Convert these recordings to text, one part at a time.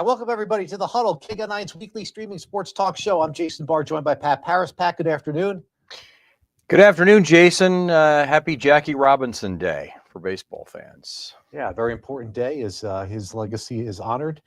And welcome, everybody, to the Huddle, KGUN's weekly streaming sports talk show. I'm Jason Barr, joined by Pat Parris. Pat, good afternoon. Good afternoon, Jason. Happy Jackie Robinson Day for baseball fans. Yeah, very important day as his legacy is honored.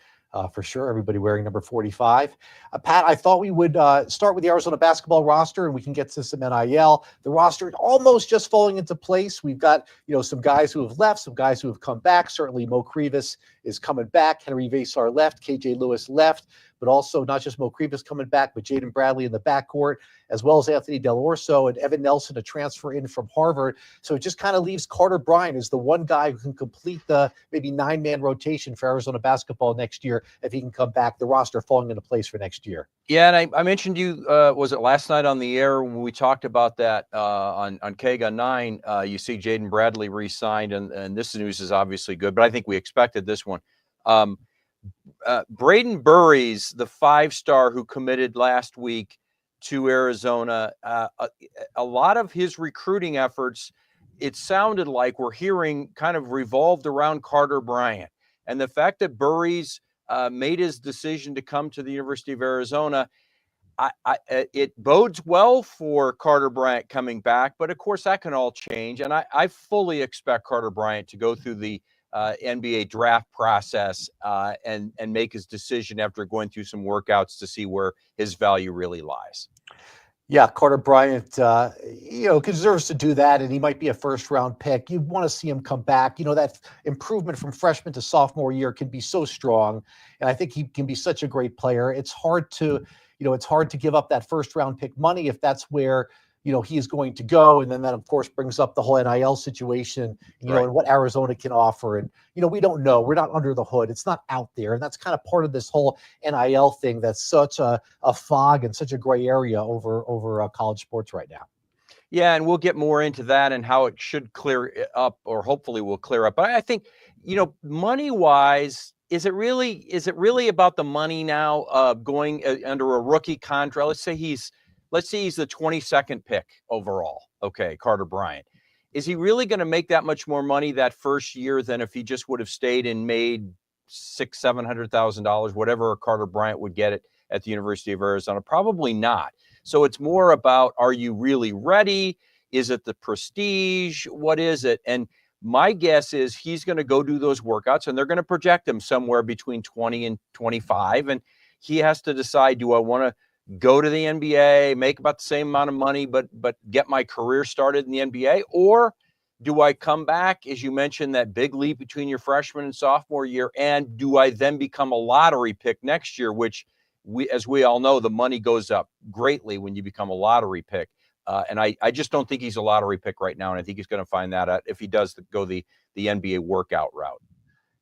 For sure, everybody wearing number 45. Pat, I thought we would start with the Arizona basketball roster, and we can get to some NIL. The roster is almost just falling into place. We've got some guys who have left, some guys who have come back. Certainly, Mo Krivas is coming back. Henry Vasar left. KJ Lewis left. But also not just Mo Krivas coming back, but Jaden Bradley in the backcourt, as well as Anthony Del Orso and Evan Nelson, a transfer in from Harvard. So it just kind of leaves Carter Bryant as the one guy who can complete the maybe 9-man rotation for Arizona basketball next year if he can come back. The roster falling into place for next year. Yeah, and I mentioned you, was it last night on the air when we talked about that on KGUN 9, you see Jaden Bradley re-signed, and this news is obviously good, but I think we expected this one. Braden Burries, the 5-star who committed last week to Arizona, a lot of his recruiting efforts, it sounded like we're hearing kind of revolved around Carter Bryant. And the fact that Burries made his decision to come to the University of Arizona, it bodes well for Carter Bryant coming back. But of course, that can all change. And I fully expect Carter Bryant to go through the NBA draft process and make his decision after going through some workouts to see where his value really lies. Yeah, Carter Bryant, deserves to do that, and he might be a first-round pick. You want to see him come back. That improvement from freshman to sophomore year can be so strong, and I think he can be such a great player. It's hard to give up that first-round pick money if that's where he is going to go. And then that, of course, brings up the whole NIL situation, right, and what Arizona can offer. And, we don't know. We're not under the hood. It's not out there. And that's kind of part of this whole NIL thing that's such a fog and such a gray area over college sports right now. Yeah, and we'll get more into that and how it should clear up, or hopefully will clear up. But I think, money-wise, is it really about the money now going under a rookie contract? Let's say he's the 22nd pick overall. Okay, Carter Bryant. Is he really going to make that much more money that first year than if he just would have stayed and made $600,000-$700,000, whatever Carter Bryant would get it at the University of Arizona? Probably not. So it's more about, are you really ready? Is it the prestige? What is it? And my guess is he's going to go do those workouts, and they're going to project him somewhere between 20 and 25. And he has to decide, do I want to go to the NBA, make about the same amount of money, but get my career started in the NBA? Or do I come back, as you mentioned, that big leap between your freshman and sophomore year, and do I then become a lottery pick next year, which as we all know, the money goes up greatly when you become a lottery pick. And I just don't think he's a lottery pick right now, and I think he's going to find that out if he does go the NBA workout route.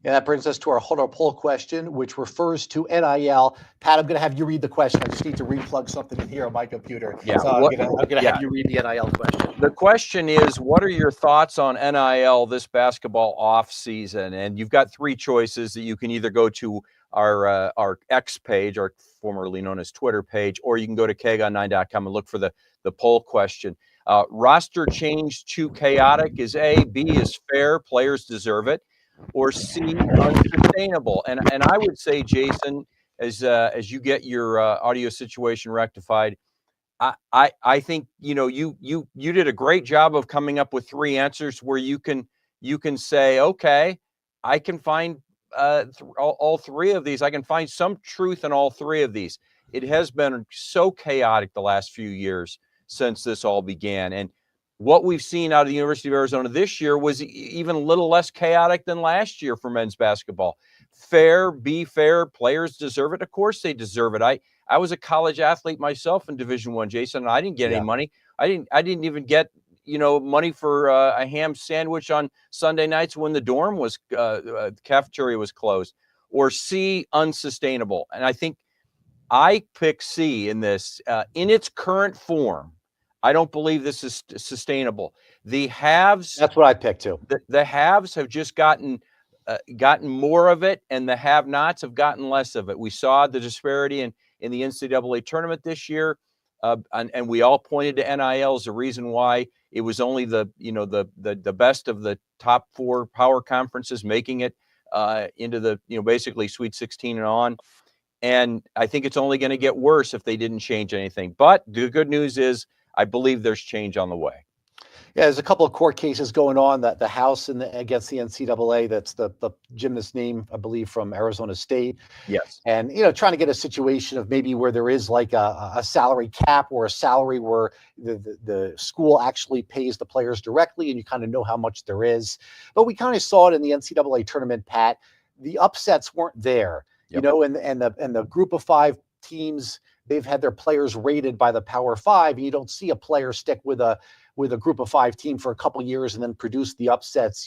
Yeah, that brings us to our Huddle poll question, which refers to NIL. Pat, I'm going to have you read the question. I just need to replug something in here on my computer. Yeah. So I'm going to have you read the NIL question. The question is, what are your thoughts on NIL this basketball off season? And you've got 3 choices that you can either go to our X page, our formerly known as Twitter page, or you can go to KGUN9.com and look for the poll question. Roster change too chaotic is A. B is fair, players deserve it. Or C, unsustainable. And I would say, Jason, as you get your audio situation rectified, I think you did a great job of coming up with 3 answers where you can say, okay, I can find all 3 of these. I can find some truth in all 3 of these. It has been so chaotic the last few years since this all began, and what we've seen out of the University of Arizona this year was even a little less chaotic than last year for men's basketball. Fair, be fair, players deserve it. Of course they deserve it. I was a college athlete myself in Division I, Jason, and I didn't get any money. I didn't even get money for a ham sandwich on Sunday nights when the dorm was the cafeteria was closed. Or C, unsustainable. And I think I pick C in this in its current form. I don't believe this is sustainable. The haves. That's what I picked too. The haves have just gotten more of it, and the have-nots have gotten less of it. We saw the disparity in the NCAA tournament this year, and we all pointed to NIL as a reason why it was only the best of the top 4 power conferences making it into the, basically Sweet 16 and on. And I think it's only going to get worse if they didn't change anything. But the good news is I believe there's change on the way. Yeah, there's a couple of court cases going on that the House against the NCAA. That's the gymnast name, I believe, from Arizona State. Yes. And, trying to get a situation of maybe where there is like a salary cap or a salary where the school actually pays the players directly and you kind of know how much there is. But we kind of saw it in the NCAA tournament, Pat. The upsets weren't there, Yep. and the group of 5 teams, they've had their players rated by the Power 5. And you don't see a player stick with a group of 5 team for a couple years and then produce the upsets,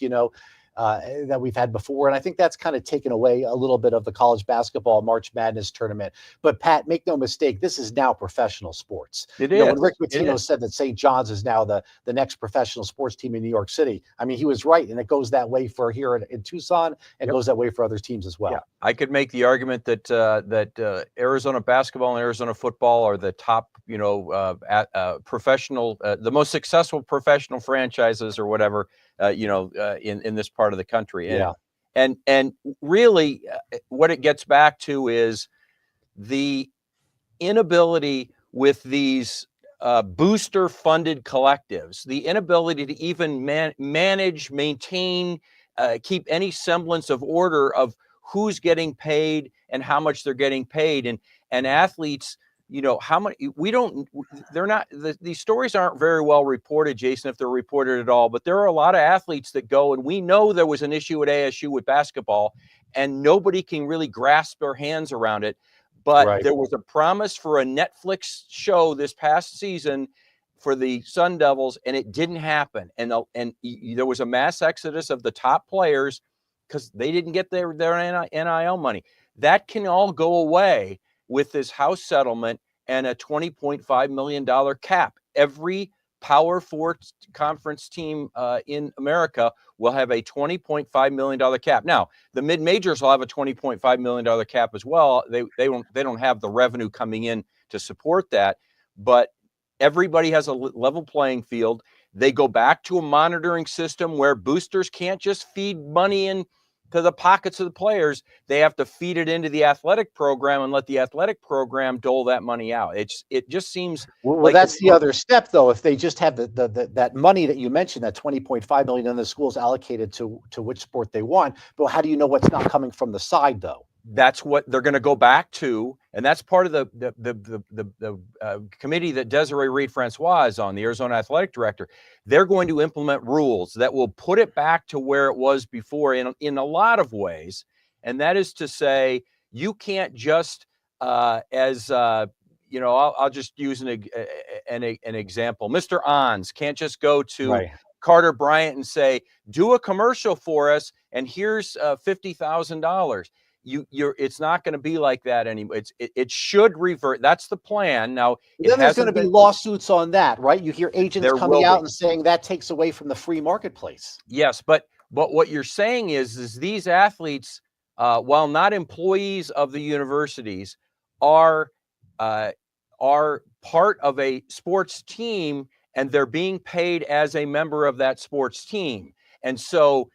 that we've had before. And I think that's kind of taken away a little bit of the college basketball March Madness tournament. But Pat, make no mistake, this is now professional sports. It is. When Rick Pitino said that St. John's is now the next professional sports team in New York City, I mean, he was right. And it goes that way for here in Tucson, and goes that way for other teams as well. Yeah. I could make the argument that Arizona basketball and Arizona football are the top, professional, the most successful professional franchises or whatever, in this part of the country. And really what it gets back to is the inability with these booster funded collectives, the inability to even manage, maintain, keep any semblance of order of who's getting paid and how much they're getting paid. And athletes, how much these stories aren't very well reported, Jason, if they're reported at all, but there are a lot of athletes that go, and we know there was an issue at ASU with basketball and nobody can really grasp their hands around it. But there was a promise for a Netflix show this past season for the Sun Devils, and it didn't happen. And there was a mass exodus of the top players because they didn't get their NIL money. That can all go away with this House settlement and a $20.5 million cap. Every Power 4 conference team in America will have a $20.5 million cap. Now, the mid-majors will have a $20.5 million cap as well. They don't have the revenue coming in to support that, but everybody has a level playing field. They go back to a monitoring system where boosters can't just feed money in to the pockets of the players. They have to feed it into the athletic program and let the athletic program dole that money out. It just seems well, that's the other step, though. If they just have that money that you mentioned, that $20.5 million, and the schools allocated to which sport they want, but how do you know what's not coming from the side, though? That's what they're going to go back to, and that's part of the committee that Desiree Reed-Francois is on, the Arizona athletic director. They're going to implement rules that will put it back to where it was before in a lot of ways, and that is to say, you can't just I'll just use an example. Mr. Ons can't just go to Carter Bryant and say, "Do a commercial for us, and here's $50,000." It's not going to be like that anymore. It should revert. That's the plan. Now, then there's going to be lawsuits on that, right? You hear agents coming out and saying that takes away from the free marketplace. Yes, but what you're saying is these athletes, while not employees of the universities, are part of a sports team, and they're being paid as a member of that sports team, and so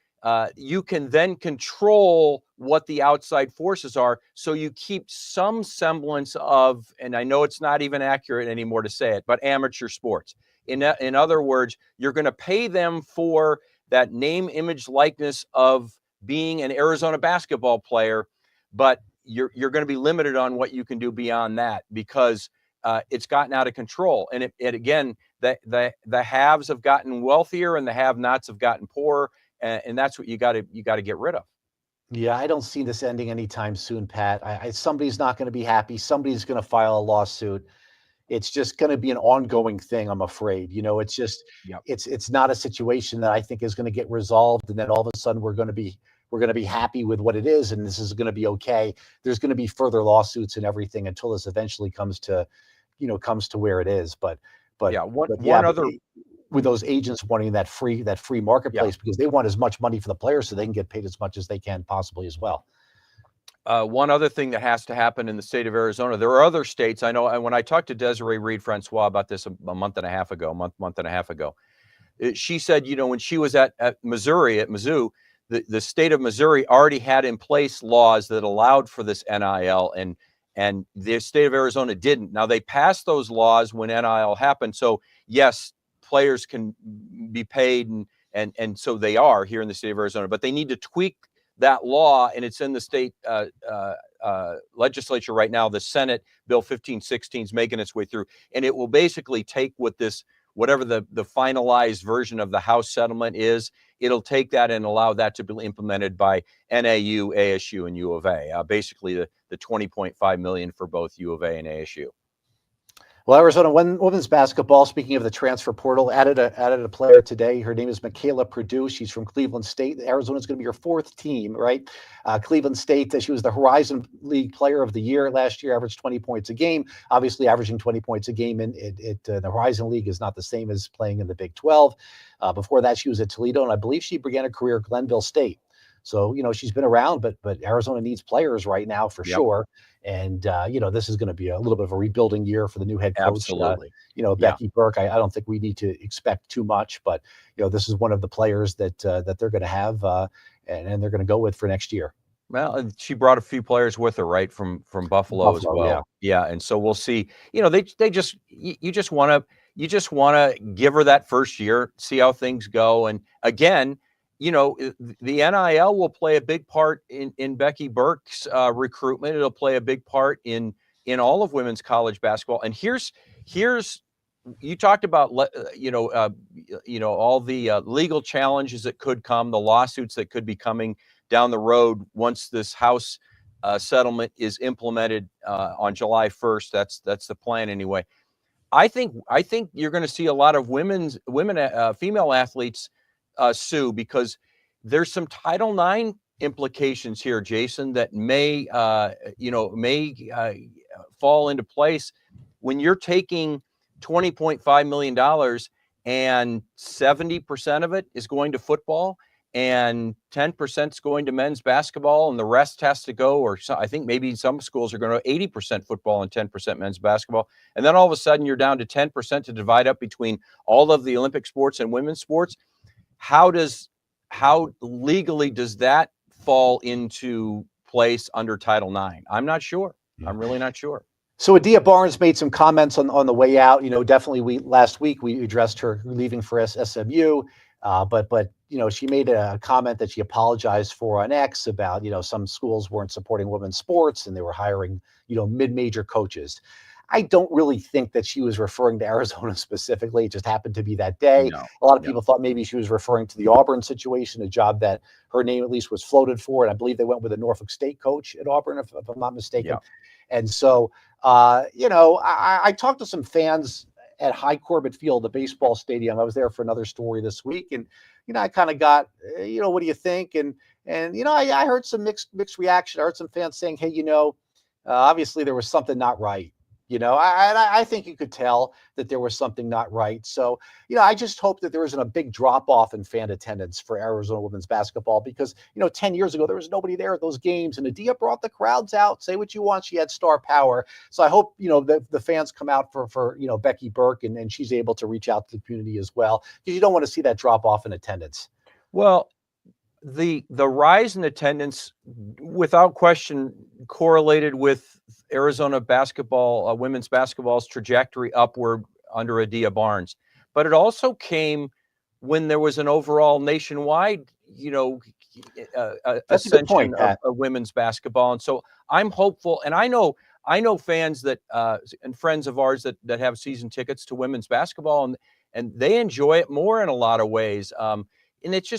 you can then control what the outside forces are, so you keep some semblance of, and I know it's not even accurate anymore to say it, but amateur sports. In other words, you're going to pay them for that name, image, likeness of being an Arizona basketball player, but you're going to be limited on what you can do beyond that because it's gotten out of control. And it again, the haves have gotten wealthier and the have-nots have gotten poorer. And that's what you got to get rid of. Yeah, I don't see this ending anytime soon, Pat. Somebody's not going to be happy. Somebody's going to file a lawsuit. It's just going to be an ongoing thing, I'm afraid. It's just it's not a situation that I think is going to get resolved, and then all of a sudden we're going to be happy with what it is, and this is going to be okay. There's going to be further lawsuits and everything until this eventually comes to where it is. But one other. With those agents wanting that free marketplace because they want as much money for the players so they can get paid as much as they can possibly as well. One other thing that has to happen in the state of Arizona, there are other states. I know, and when I talked to Desiree Reed-Francois about this a month and a half ago, she said, when she was at Missouri, at Mizzou, the state of Missouri already had in place laws that allowed for this NIL, and the state of Arizona didn't. Now they passed those laws when NIL happened. So yes, players can be paid, and so they are here in the state of Arizona, but they need to tweak that law, and it's in the state legislature right now. The Senate Bill 1516 is making its way through, and it will basically take whatever the finalized version of the House settlement is. It'll take that and allow that to be implemented by NAU, ASU, and U of A. Basically, the $20.5 million for both U of A and ASU. Well, Arizona women's basketball, speaking of the transfer portal, added a player today. Her name is Michaela Purdue. She's from Cleveland State. Arizona is going to be her fourth team, right? Cleveland State, she was the Horizon League Player of the Year last year, averaged 20 points a game. Obviously, averaging 20 points a game in the Horizon League is not the same as playing in the Big 12. Before that, she was at Toledo, and I believe she began her career at Glenville State. So, she's been around, but Arizona needs players right now for sure. And, this is going to be a little bit of a rebuilding year for the new head coach. Absolutely. Becky Burke, I don't think we need to expect too much, but, this is one of the players that they're going to have and they're going to go with for next year. Well, she brought a few players with her, right, from Buffalo as well. Yeah. And so we'll see. You just want to give her that first year, see how things go. And again, the NIL will play a big part in Becky Burke's recruitment. It'll play a big part in all of women's college basketball. And here's you talked about all the legal challenges that could come, the lawsuits that could be coming down the road once this House settlement is implemented on July 1st. That's the plan anyway. I think you're going to see a lot of female athletes sue, because there's some Title IX implications here, Jason, that may fall into place when you're taking $20.5 million and 70% of it is going to football and 10% is going to men's basketball, and the rest has to go, or I think maybe some schools are going to 80% football and 10% men's basketball. And then all of a sudden you're down to 10% to divide up between all of the Olympic sports and women's sports. How legally does that fall into place under Title IX? I'm not sure. I'm really not sure. So Adia Barnes made some comments on the way out. Definitely last week we addressed her leaving for SMU, but she made a comment that she apologized for on X about some schools weren't supporting women's sports and they were hiring mid-major coaches. I don't really think that she was referring to Arizona specifically. It just happened to be that day. No, a lot of people thought maybe she was referring to the Auburn situation, a job that her name at least was floated for. And I believe they went with a Norfolk State coach at Auburn, if I'm not mistaken. Yeah. And so, I talked to some fans at High Corbett Field, the baseball stadium. I was there for another story this week. And, I kind of got, what do you think? And I heard some mixed reaction. I heard some fans saying, hey, obviously there was something not right. I think you could tell that there was something not right. So, I just hope that there isn't a big drop off in fan attendance for Arizona women's basketball, because, 10 years ago, there was nobody there at those games, and Adia brought the crowds out. Say what you want. She had star power. So I hope, the fans come out for Becky Burke, and she's able to reach out to the community as well, because you don't want to see that drop off in attendance. Well, the rise in attendance, without question, correlated with Arizona basketball, women's basketball's trajectory upward under Adia Barnes. But it also came when there was an overall nationwide, ascension of women's basketball. And so I'm hopeful, and I know fans that and friends of ours that have season tickets to women's basketball, and they enjoy it more in a lot of ways. And it's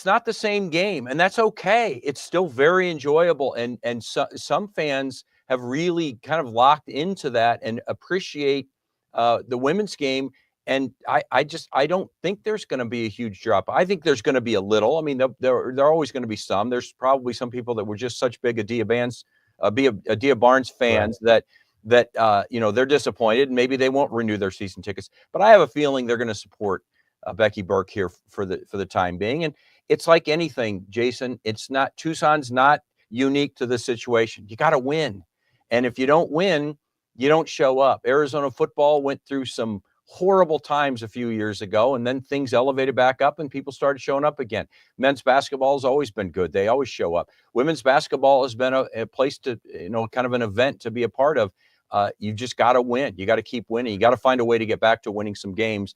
not the same game, and that's okay. It's still very enjoyable. And some fans have really kind of locked into that and appreciate the women's game. And I don't think there's going to be a huge drop. I think there's going to be a little. I mean, there are always going to be some. There's probably some people that were just such big Adia Barnes fans, right, that they're disappointed, and maybe they won't renew their season tickets. But I have a feeling they're going to support Becky Burke here for the time being. And it's like anything, Jason, Tucson's not unique to this situation. You got to win. And if you don't win, you don't show up. Arizona football went through some horrible times a few years ago, and then things elevated back up and people started showing up again. Men's basketball has always been good. They always show up. Women's basketball has been a place to, kind of an event to be a part of. You just got to win. You got to keep winning. You got to find a way to get back to winning some games,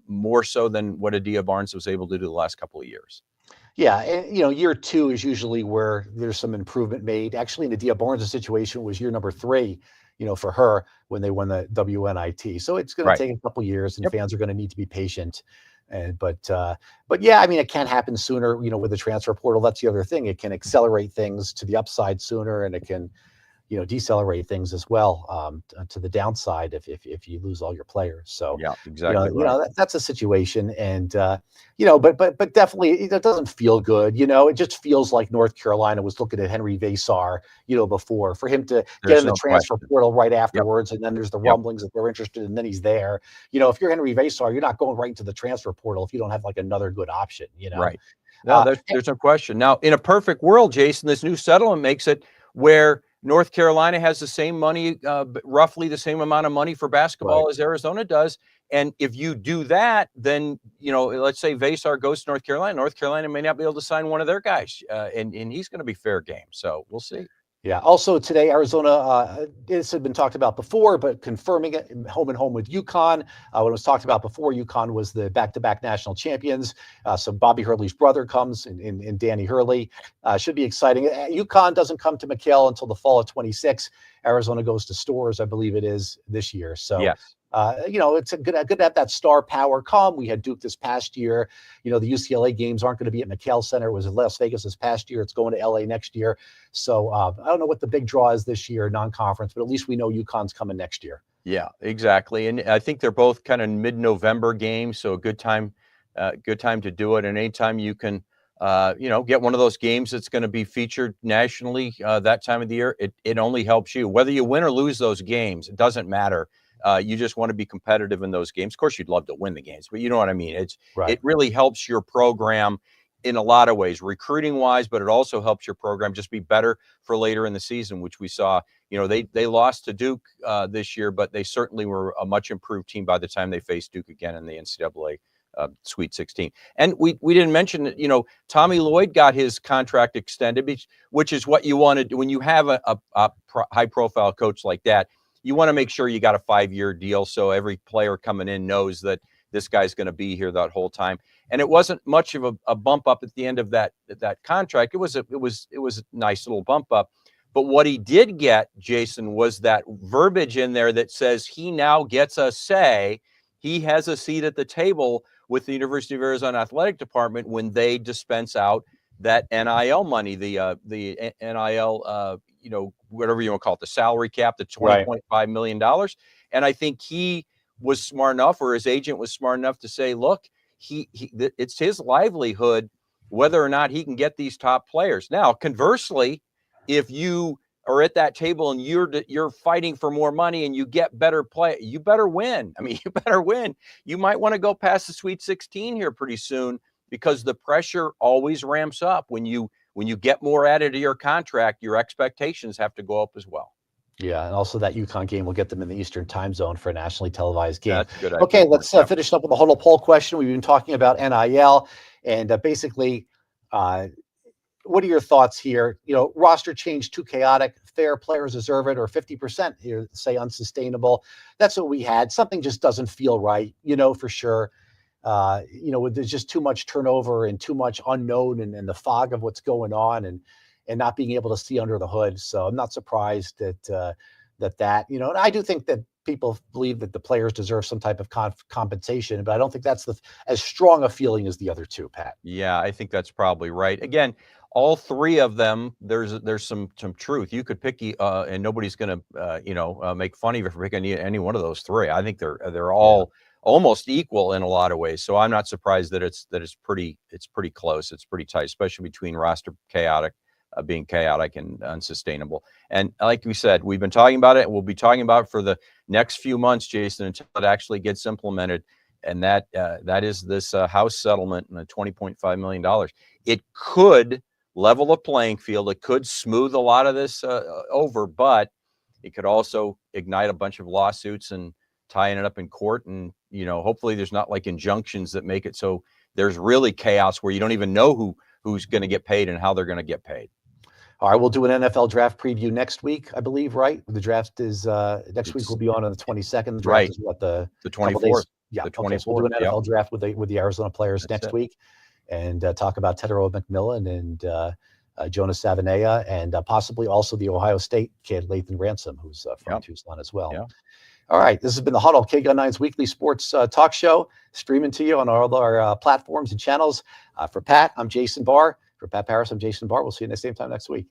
more so than what Adia Barnes was able to do the last couple of years. Yeah, and year 2 is usually where there's some improvement made. Actually, in the Dia Barnes situation was year number 3, for her when they won the WNIT. So it's going to take a couple years, and fans are going to need to be patient. But yeah, I mean, it can happen sooner. With the transfer portal, that's the other thing. It can accelerate things to the upside sooner, and it can decelerate things as well, to the downside if you lose all your players. So yeah, exactly. That's a situation, and but definitely it doesn't feel good. It just feels like North Carolina was looking at Henry Vasar, before, for him to get in the transfer portal right afterwards, and then there's the rumblings that they're interested, and then he's there. If you're Henry Vasar, you're not going right into the transfer portal if you don't have like another good option. Right. No, there's no question. Now, in a perfect world, Jason, this new settlement makes it where North Carolina has the same money, roughly the same amount of money for basketball as Arizona does. And if you do that, then, let's say Vasar goes to North Carolina. North Carolina may not be able to sign one of their guys, and he's going to be fair game. So we'll see. Yeah. Also today, Arizona, this had been talked about before, but confirming it home and home with UConn. When it was talked about before, UConn was the back-to-back national champions. So Bobby Hurley's brother comes in Danny Hurley. Should be exciting. UConn doesn't come to McKale until the fall of 26. Arizona goes to Storrs, I believe it is, this year. So yes. It's good to have that star power come. We had Duke this past year. The UCLA games aren't going to be at McKale Center. It was in Las Vegas this past year. It's going to LA next year. So I don't know what the big draw is this year, non-conference, but at least we know UConn's coming next year. Yeah, exactly. And I think they're both kind of mid-November games, so a good time to do it. And anytime you can, get one of those games that's going to be featured nationally that time of the year, it only helps you. Whether you win or lose those games, it doesn't matter. You just want to be competitive in those games. Of course, you'd love to win the games, but you know what I mean? It really helps your program in a lot of ways, recruiting wise, but it also helps your program just be better for later in the season, which we saw. They lost to Duke this year, but they certainly were a much improved team by the time they faced Duke again in the NCAA Sweet 16. And we didn't mention that, Tommy Lloyd got his contract extended, which is what you wanted when you have a high profile coach like that. You want to make sure you got a 5-year deal, so every player coming in knows that this guy's going to be here that whole time. And it wasn't much of a bump up at the end of that contract. It was a nice little bump up. But what he did get, Jason, was that verbiage in there that says he now gets a say. He has a seat at the table with the University of Arizona Athletic Department when they dispense out that NIL money, the NIL, whatever you want to call it, the salary cap, the $20.5 million. And I think he was smart enough, or his agent was smart enough to say, look, it's his livelihood whether or not he can get these top players. Now, conversely, if you are at that table and you're fighting for more money and you get better play, you better win. I mean, you better win. You might want to go past the Sweet 16 here pretty soon, because the pressure always ramps up when you get more added to your contract. Your expectations have to go up as well. Yeah, and also that UConn game will get them in the Eastern time zone for a nationally televised game. That's a good idea. Okay, let's finish up with the Huddle poll question. We've been talking about NIL, and basically, what are your thoughts here? Roster change too chaotic, fair, players deserve it, or 50% here say unsustainable. That's what we had. Something just doesn't feel right, for sure. There's just too much turnover and too much unknown and the fog of what's going on and not being able to see under the hood. So I'm not surprised that and I do think that people believe that the players deserve some type of compensation, but I don't think that's as strong a feeling as the other two, Pat. Yeah, I think that's probably right. Again, all three of them, there's some truth. You could pick, and nobody's going to, make fun of you for picking any one of those three. I think they're all almost equal in a lot of ways. So I'm not surprised that it's pretty close. It's pretty tight, especially between roster being chaotic and unsustainable. And like we said, we've been talking about it, and we'll be talking about it for the next few months, Jason, until it actually gets implemented. And that is this House settlement and the $20.5 million. It could level the playing field. It could smooth a lot of this over, but it could also ignite a bunch of lawsuits and tying it up in court, and hopefully there's not like injunctions that make it so there's really chaos where you don't even know who's going to get paid and how they're going to get paid. All right, we'll do an NFL draft preview next week, I believe, right? The draft is next week. We'll be on the 22nd. The draft right. is what, the 24th. Yeah, the 24th. Okay, so we'll do an NFL draft with the Arizona players next week, and talk about Tedero McMillan and Jonas Savanea, and possibly also the Ohio State kid Lathan Ransom, who's from Tucson as well. Yeah. All right, this has been the Huddle, KGUN 9's weekly sports talk show, streaming to you on all our platforms and channels. For Pat, I'm Jason Barr. For Pat Parris, I'm Jason Barr. We'll see you the same time next week.